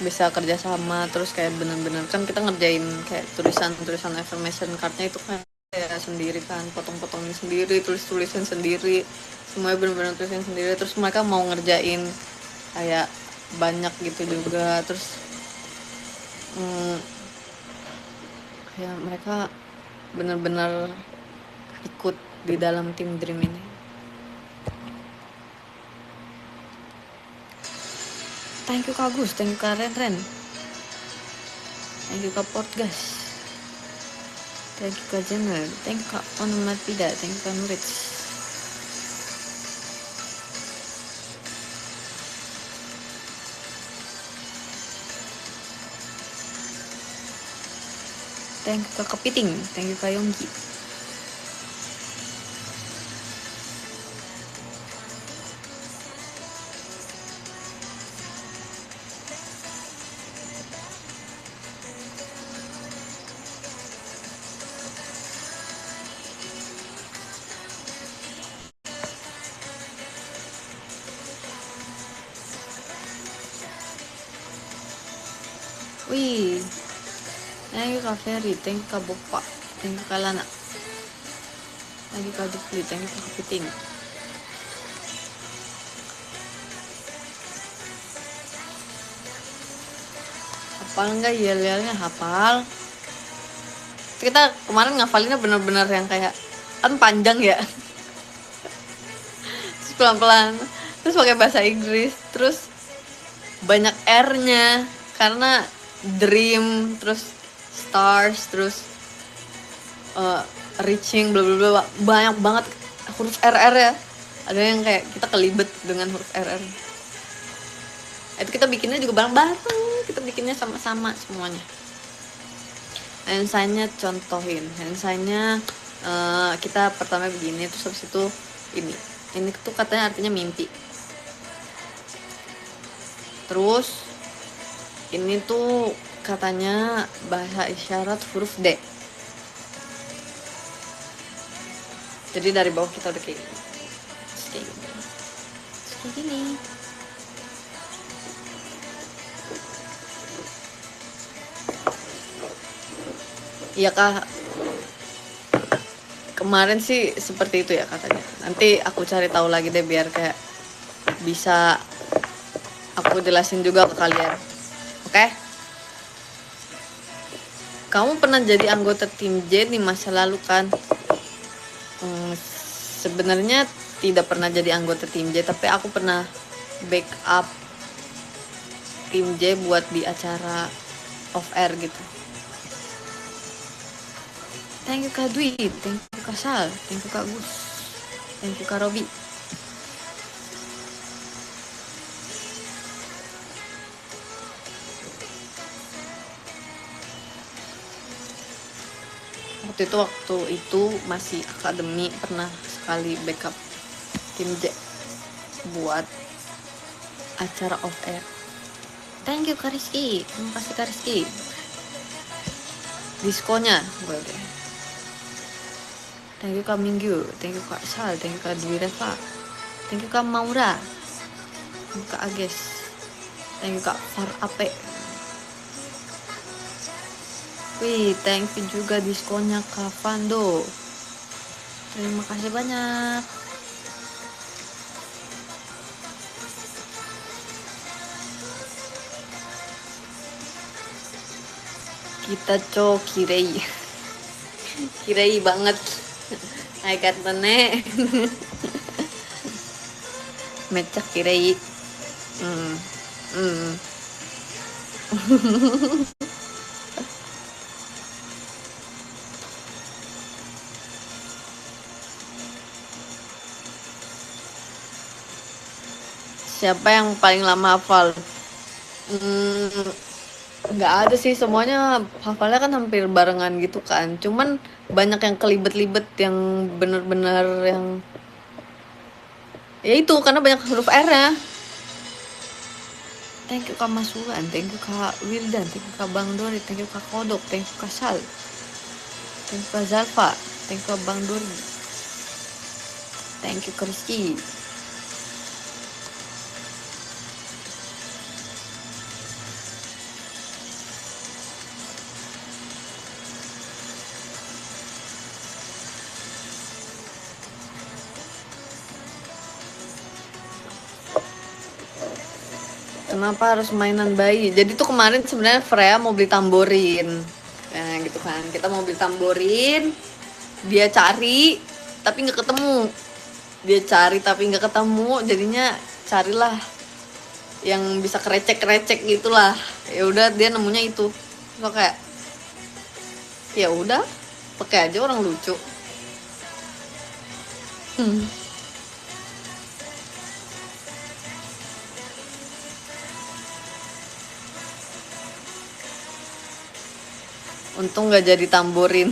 bisa kerja sama, terus kayak bener-bener kan kita ngerjain kayak tulisan affirmation cardnya itu kan kayak sendiri kan, potong-potongin sendiri, tulisan sendiri, semuanya bener-bener tulisan sendiri, terus mereka mau ngerjain kayak banyak gitu juga, terus kayak mereka bener-bener ikut di dalam Team Dream ini. Thank you Kak Gus, thank you Kak Ren, thank you Kak Portgas, thank you Kak Jenner, thank you Kak Onomatida, thank you Kak Nurits. Thank you Kak Kepiting, thank you Kak Yonggi. Wih, thank you Kak Ferry, thank you Kak Bopa, thank you Kak Lana, thank you Kak Dupli, thank you Kak Kepiting. Hafal nggak yel-yelnya? Hafal. Kita kemarin ngafalinnya bener-bener yang kayak kan panjang ya. Terus pelan-pelan, terus pakai bahasa Inggris, terus banyak R-nya karena dream, terus stars, terus reaching, bla bla bla, banyak banget huruf RR ya. Ada yang kayak kita kelibet dengan huruf RR. Itu kita bikinnya juga bareng-bareng, kita bikinnya sama-sama semuanya. Handsign-nya contohin, handsign-nya kita pertama begini, terus habis itu ini. Ini tuh katanya artinya mimpi. Terus ini tuh katanya bahasa isyarat huruf D. Jadi dari bawah kita udah kayak gini. Kayak gini. Iya kak, kemarin sih seperti itu ya katanya. Nanti aku cari tahu lagi deh biar kayak bisa aku jelasin juga ke kalian. Oke? Kamu pernah jadi anggota tim J di masa lalu kan? Sebenarnya tidak pernah jadi anggota tim J, tapi aku pernah backup tim J buat di acara off air gitu. Thank you Kak Dwi, thank you Kak Sal, thank you Kak Gus, thank you Kak Robi. Waktu itu masih akademi, pernah sekali backup tim J buat acara off air. Thank you Kak Rizky, terima kasih Kak Rizky. Diskonya gue deh. Thank you Kak Minggu, thank you Kak Sal, thank you Kak Dwi Reva, thank you Kak Maura, thank you Kak Ages, thank you Kak Far Ape. Wih, thank you juga diskonnya Kak Fando. Terima kasih banyak. Kita kirei. Kirei banget. Hai katene. Mecak kirei. Siapa yang paling lama hafal? Nggak ada sih, semuanya hafalnya kan hampir barengan gitu kan. Cuman banyak yang kelibet-libet yang bener-bener yang ya itu karena banyak huruf R-nya. Thank you Kak Masulan, thank you Kak Wildan, thank you Kak Bang Dori, thank you Kak Kodok, thank you Kak Sal, thank you Kak Zalfa, thank you Kak Bang Dori, thank you Kak Rizky. Kenapa harus mainan bayi? Jadi tuh kemarin sebenarnya Freya mau beli tamborin, nah gitu kan. Kita mau beli tamborin, dia cari tapi nggak ketemu. Dia cari tapi nggak ketemu, jadinya carilah yang bisa kerecek-kerecek gitulah. Ya udah dia nemunya itu. So kayak ya udah, pakai aja orang lucu. Untung nggak jadi tamborin.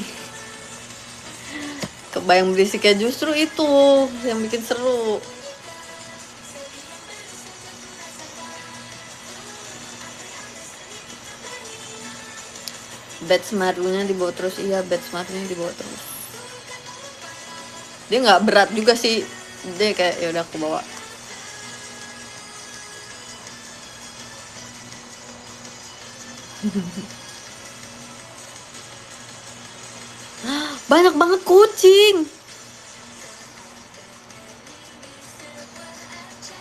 Kebayang berisiknya justru itu yang bikin seru. Batch marunya dibawa terus, iya batch marunya dibawa terus. Dia nggak berat juga sih, dia kayak ya udah aku bawa. Banyak banget kucing.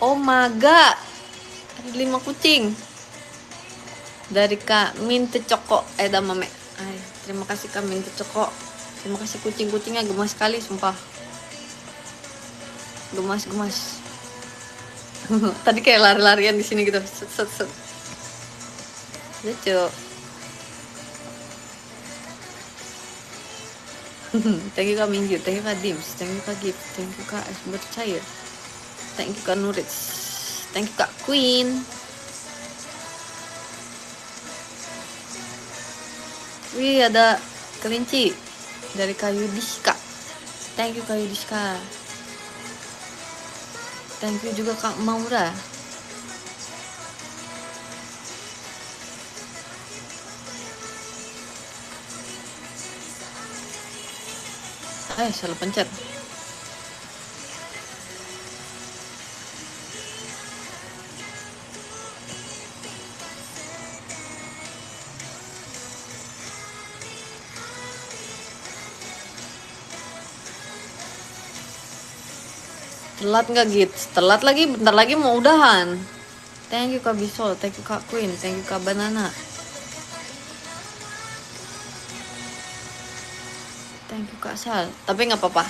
Oh maga, ada 5 kucing. Dari Kak Minte Coko Edamame. Ay, terima kasih Kak Minte Coko. Terima kasih kucing-kucingnya, gemas sekali sumpah. Gemas. Tadi kayak lari-larian di sini gitu. Set. Lucu. Thank you Kak Minggu, thank you Kak Dims, thank you Kak Gift, thank you Kak Es Bercair, thank you Kak Nurits, thank you Kak Queen. Wih, ada kelinci dari Kak Yudiska. Thank you Kak Yudiska. Thank you juga Kak Maura. Salah pencet. Telat nggak Git? Telat lagi, bentar lagi mau udahan. Thank you Kak Bisol, thank you Kak Queen, thank you Kak Banana. Thank you Kak Sal. Tapi nggak apa-apa.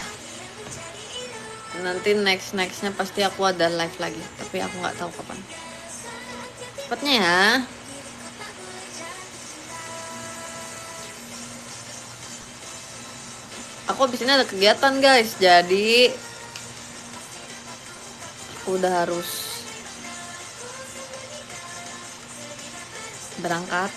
Nanti nextnya pasti aku ada live lagi. Tapi aku nggak tahu kapan. Cepatnya ya. Aku abis ini ada kegiatan guys. Jadi aku udah harus berangkat.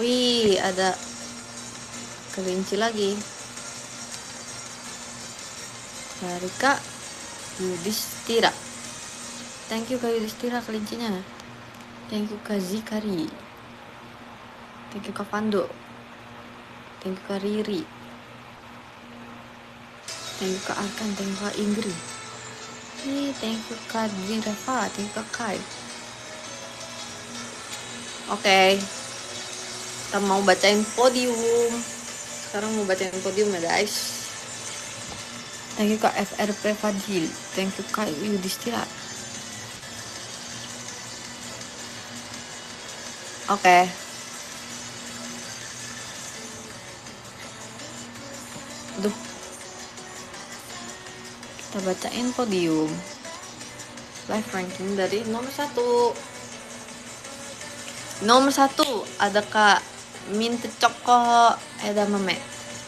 Wih, ada kelinci lagi. Dari Kak Yudhistira. Thank you Kak Yudhistira kelincinya. Thank you Kak Zikari. Thank you Kak Pando. Thank you Kak Riri. Thank you Kak Arkan. Thank you Kak Ingrid. Thank you Kak Dirafa. Thank you Kak Kai. Oke. Kita mau bacain podium. Sekarang mau bacain podium ya guys. Thank you Kak FRP Fadil. Thank you Kak Yudhistira. Oke. Duh. Kita bacain podium. Live ranking dari nomor 1. Nomor 1 ada Kak Minta Coko Edamame.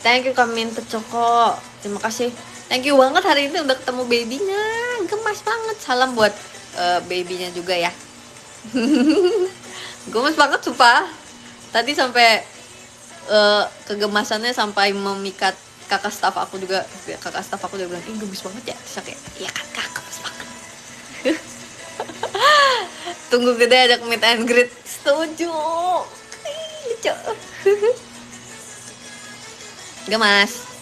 Thank you Kak Minta Coko. Terima kasih. Thank you banget hari ini udah ketemu babynya. Gemas banget. Salam buat babynya juga ya. Gemes banget sumpah. Tadi sampai kegemasannya sampai memikat kakak staff aku juga. Kakak staff aku juga bilang, "Ih, gemes banget ya." Terus kayak, "Iya kan Kak, gemes banget." Tunggu gede ajak meet and greet. Setuju. Lucu. Gemas.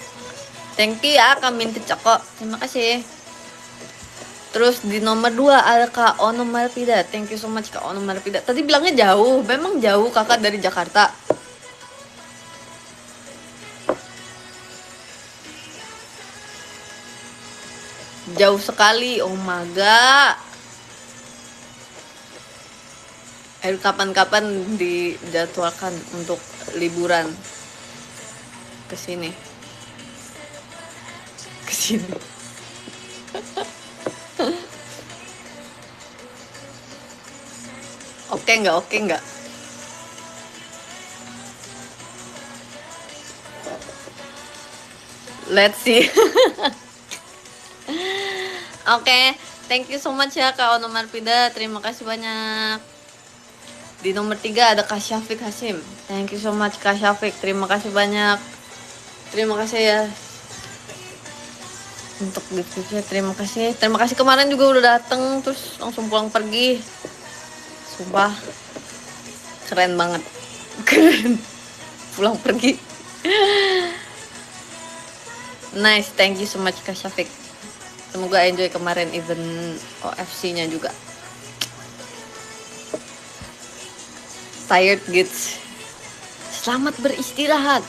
Thank you ya Kak Minta Coko. Terima kasih. Terus di nomor 2 ada Kak Ono Marpida. Thank you so much Kak Ono Marpida. Tadi bilangnya jauh. Memang jauh kakak dari Jakarta. Jauh sekali. Oh my god. Ayo kapan-kapan dijadwalkan untuk liburan ke sini. Ke sini. Oke nggak? Let's see. Oke, thank you so much ya Kak Ono Marpida. Terima kasih banyak. Di nomor 3 ada Kak Syafiq Hasim. Thank you so much Kak Syafiq. Terima kasih banyak. Terima kasih ya untuk gift-giftnya. Terima kasih. Terima kasih kemarin juga udah dateng terus langsung pulang pergi. Sumpah keren banget. Keren. Pulang pergi. Nice, thank you so much Kak Syafiq. Semoga enjoy kemarin event OFC-nya juga. Tired Kids. Selamat beristirahat.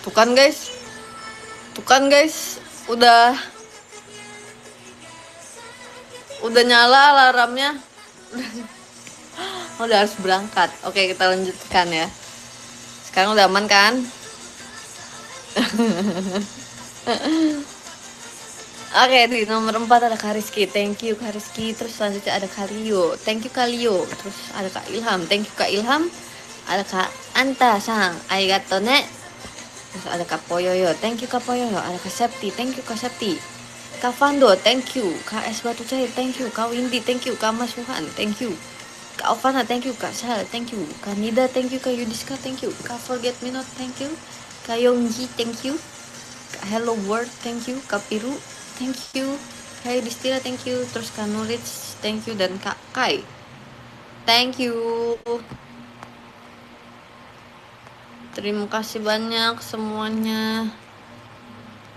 Tuh kan guys, udah Udah nyala alarmnya. Udah harus berangkat. Oke, kita lanjutkan ya. Sekarang udah aman kan? Oke, di nomor 4 ada Kak Rizky. Thank you Kak Rizky. Terus selanjutnya ada Kak Leo. Thank you Kak Leo. Terus ada Kak Ilham. Thank you Kak Ilham. Ada Kak Anta sang. Arigato ne. Terus ada Kak Poyoyo. Thank you Kak Poyoyo. Ada Kak Septi. Thank you Kak Septi. Kak Fando. Thank you. Kak Es Batu Cair. Thank you. Kak Windy. Thank you. Kak Mas Wuhan. Thank you. Kak Ovana. Thank you. Kak Sal. Thank you. Kak Nida. Thank you. Kak Yudiska. Thank you. Kak Forget Me Not. Thank you. Kak Yongji. Thank you. Kak Hello World. Thank you. Kak Piru. Thank you. Kak Yudhistira, thank you. Terus Kak Nurits, thank you. Dan Kak Kai, thank you. Terima kasih banyak semuanya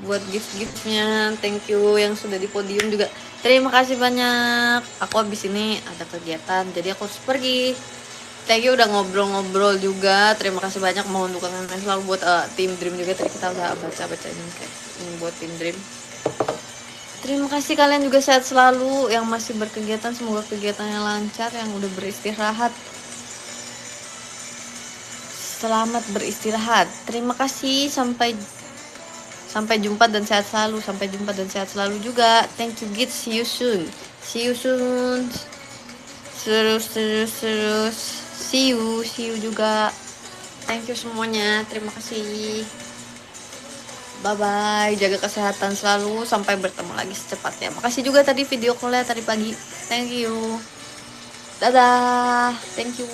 buat gift-giftnya. Thank you yang sudah di podium juga. Terima kasih banyak. Aku habis ini ada kegiatan, jadi aku harus pergi. Thank you udah ngobrol-ngobrol juga. Terima kasih banyak. Mohon dukungan selalu buat tim Dream juga. Tadi kita udah baca-bacain kayak buat tim Dream. Terima kasih kalian juga sehat selalu yang masih berkegiatan, semoga kegiatannya lancar, yang udah beristirahat. Selamat beristirahat. Terima kasih, sampai jumpa dan sehat selalu. Sampai jumpa dan sehat selalu juga. Thank you Git, see you soon. See you soon. Terus. See you juga. Thank you semuanya. Terima kasih. Bye-bye, jaga kesehatan selalu, sampai bertemu lagi secepatnya. Makasih juga tadi video call-nya tadi pagi. Thank you. Dadah. Thank you.